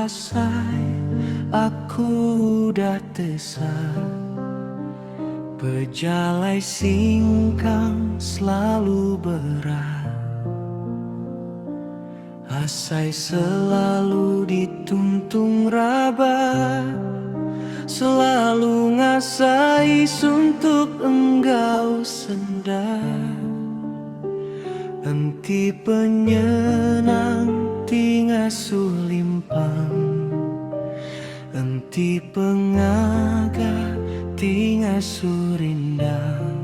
asai, aku dah tesah. Pejalai singkang selalu berat, asai selalu dituntung raba, selalu ngasai suntuk enggau sendar. Enti penyenang tingasuh limpang, enti pengaga tingasuh rindang.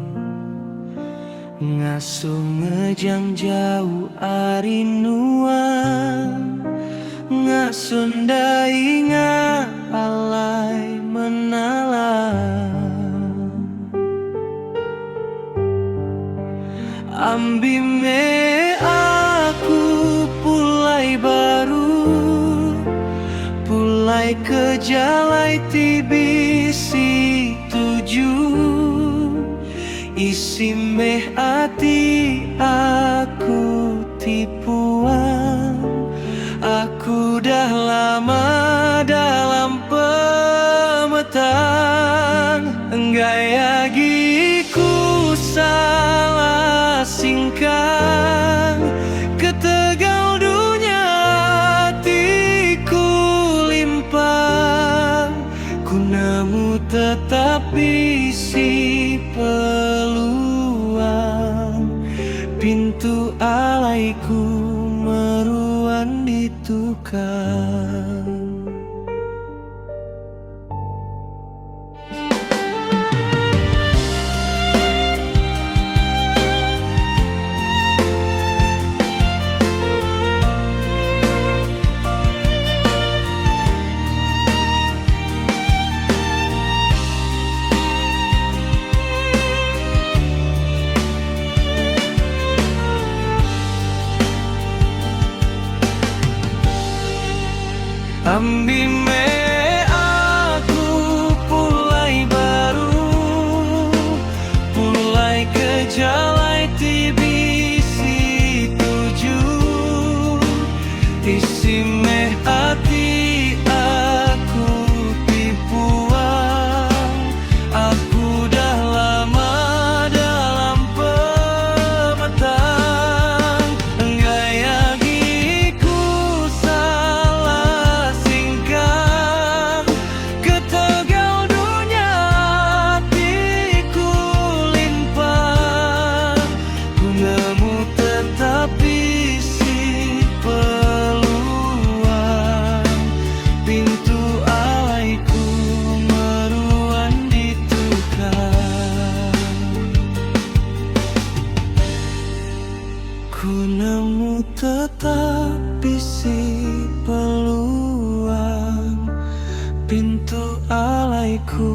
Ngasuh ngejang jauh arinuan, ngasuh ingat alai menalang. Ambi me aku pulai baru, pulai ke jalai tibisi tuju. Isi meh hati aku tipuan, aku dah lama dalam pemetaan. Enggak lagi ku salah singkang, ketegal dunia hatiku limpah. Ku nemu tetapi si peluang, pintu alaiku meruan ditukar. Ambi me aku pulai baru, pulai ke jalai tibisi tuju. Isi me hati aku tipuan, aku dah lama dalam pemetaan. Enggak lagi ku salah singkang, ketegal dunia hatiku limpah. Ku nemu tetapi si peluang, pintu alaiku meruan ditukar. Ku nemu tetapi si peluang, pintu alaiku